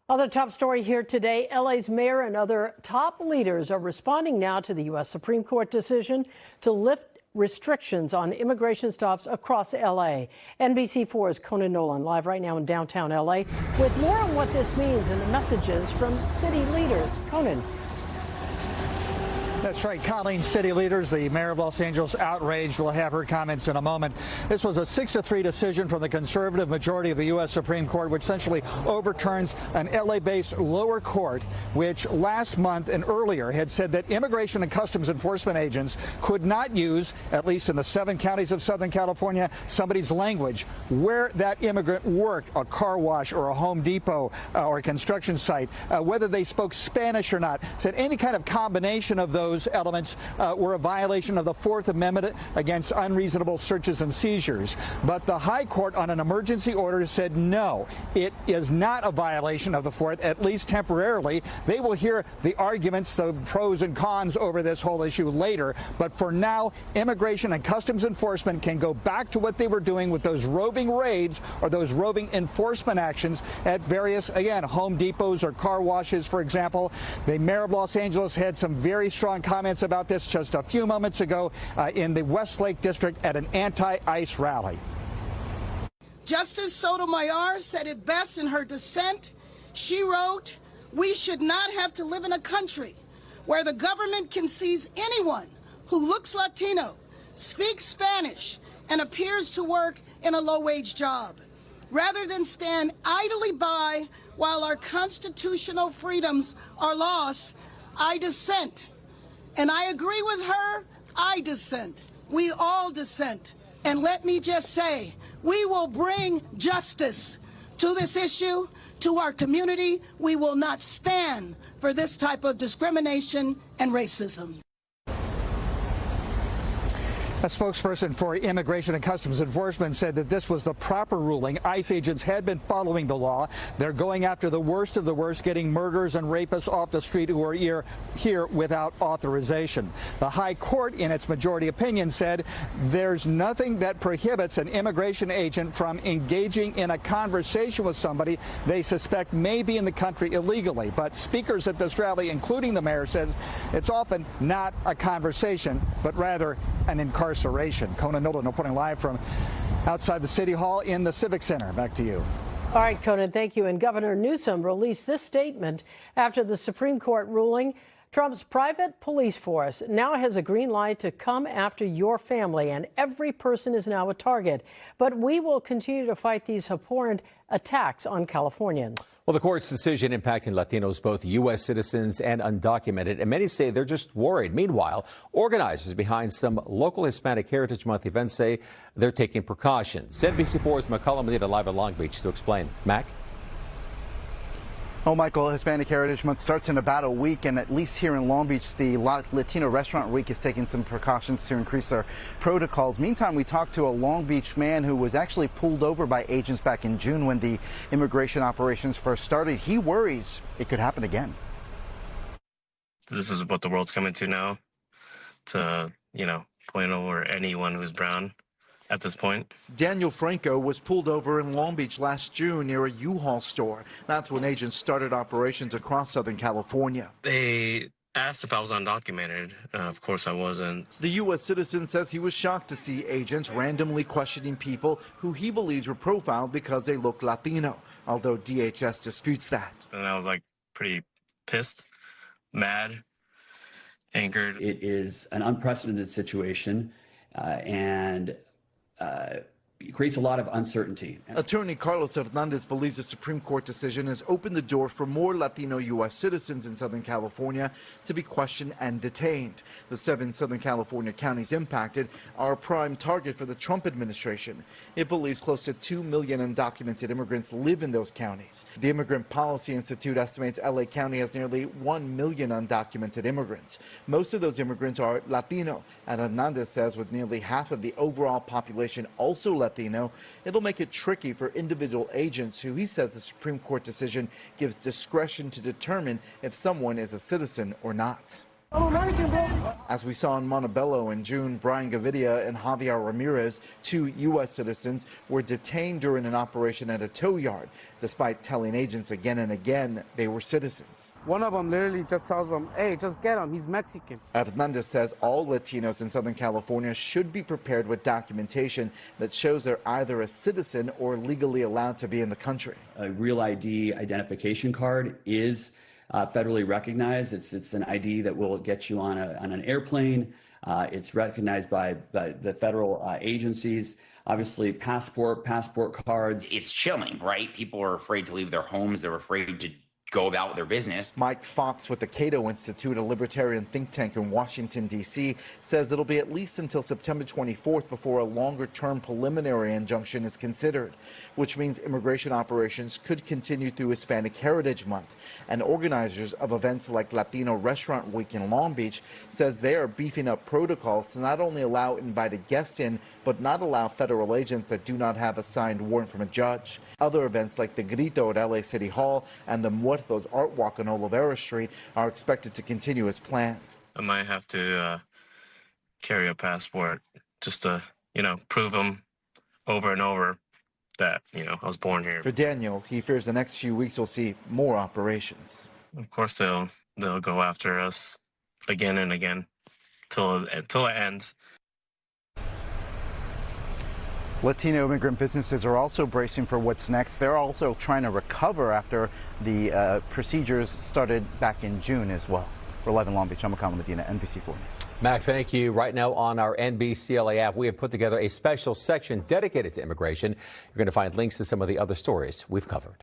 Other top story here today, LA's mayor and other top leaders are responding now to the U.S. Supreme Court decision to lift restrictions on immigration stops across LA. NBC4's Conan Nolan live right now in downtown LA with more on what this means and the messages from city leaders. Conan. That's right, Colleen. City leaders, the mayor of Los Angeles, outraged. We'll have her comments in a moment. This was a 6-3 decision from the conservative majority of the U.S. Supreme Court, which essentially overturns an L.A.-based lower court, which last month and earlier had said that immigration and customs enforcement agents could not use, at least in the 7 counties of Southern California, somebody's language where that immigrant worked, a car wash or a Home Depot or a construction site, whether they spoke Spanish or not. Said any kind of combination of those elements were a violation of the Fourth Amendment against unreasonable searches and seizures. But the High Court on an emergency order said no, it is not a violation of the Fourth, at least temporarily. They will hear the arguments, the pros and cons over this whole issue later. But for now, immigration and customs enforcement can go back to what they were doing with those roving raids or those roving enforcement actions at various, again, Home Depots or car washes, for example. The mayor of Los Angeles had some very strong comments about this just a few moments ago in the Westlake district at an anti-ICE rally. Justice Sotomayor said it best in her dissent. She wrote, "We should not have to live in a country where the government can seize anyone who looks Latino, speaks Spanish, and appears to work in a low-wage job. Rather than stand idly by while our constitutional freedoms are lost, I dissent." And I agree with her. I dissent. We all dissent. And let me just say, we will bring justice to this issue, to our community. We will not stand for this type of discrimination and racism. A spokesperson for Immigration and Customs Enforcement said that this was the proper ruling. ICE agents had been following the law. They're going after the worst of the worst, getting murderers and rapists off the street who are here without authorization. The High Court, in its majority opinion, said there's nothing that prohibits an immigration agent from engaging in a conversation with somebody they suspect may be in the country illegally. But speakers at this rally, including the mayor, says it's often not a conversation, but rather an incarceration. Conan Nolan reporting live from outside the City Hall in the Civic Center. Back to you. All right, Conan, thank you. And Governor Newsom released this statement after the Supreme Court ruling. Trump's private police force now has a green light to come after your family, and every person is now a target. But we will continue to fight these abhorrent attacks on Californians. Well, the court's decision impacting Latinos, both U.S. citizens and undocumented, and many say they're just worried. Meanwhile, organizers behind some local Hispanic Heritage Month events say they're taking precautions. NBC4's McCullum Medina live at Long Beach to explain. Mac? Oh, Michael, Hispanic Heritage Month starts in about a week, and at least here in Long Beach, the Latino Restaurant Week is taking some precautions to increase their protocols. Meantime, we talked to a Long Beach man who was actually pulled over by agents back in June when the immigration operations first started. He worries it could happen again. This is what the world's coming to now, to, point over anyone who's brown. At this point, Daniel Franco was pulled over in Long Beach last June near a U-Haul store. That's when agents started operations across Southern California. They asked if I was undocumented. Of course I wasn't. The U.S. citizen says he was shocked to see agents randomly questioning people who he believes were profiled because they look Latino, although DHS disputes that. And I was pretty pissed, mad, angered. It is an unprecedented situation and it creates a lot of uncertainty. Attorney Carlos Hernandez believes the Supreme Court decision has opened the door for more Latino U.S. citizens in Southern California to be questioned and detained. The 7 Southern California counties impacted are a prime target for the Trump administration. It believes close to 2 million undocumented immigrants live in those counties. The Immigrant Policy Institute estimates L.A. County has nearly 1 million undocumented immigrants. Most of those immigrants are Latino, and Hernandez says with nearly half of the overall population also Latino, it'll make it tricky for individual agents who he says the Supreme Court decision gives discretion to determine if someone is a citizen or not. As we saw in Montebello in June, Brian Gavidia and Javier Ramirez, two U.S. citizens, were detained during an operation at a tow yard, despite telling agents again and again they were citizens. One of them literally just tells them, hey, just get him, he's Mexican. Hernandez says all Latinos in Southern California should be prepared with documentation that shows they're either a citizen or legally allowed to be in the country. A real ID identification card is federally recognized. It's an ID that will get you on an airplane. It's recognized by the federal agencies. Obviously, passport cards. It's chilling, right? People are afraid to leave their homes. They're afraid to go about their business. Mike Fox with the Cato Institute, a libertarian think tank in Washington, D.C., says it'll be at least until September 24th before a longer-term preliminary injunction is considered, which means immigration operations could continue through Hispanic Heritage Month. And organizers of events like Latino Restaurant Week in Long Beach says they are beefing up protocols to not only allow invited guests in, but not allow federal agents that do not have a signed warrant from a judge. Other events like the Grito at LA City Hall and the Muertos Art Walk on Olivera Street are expected to continue as planned. I might have to carry a passport just to, prove them over and over that, I was born here. For Daniel, he fears the next few weeks will see more operations. Of course, they'll go after us again and again till it ends. Latino immigrant businesses are also bracing for what's next. They're also trying to recover after the procedures started back in June as well. We're live in Long Beach. I'm Makama Medina, NBC4 News. Mac, thank you. Right now on our NBCLA app, we have put together a special section dedicated to immigration. You're going to find links to some of the other stories we've covered.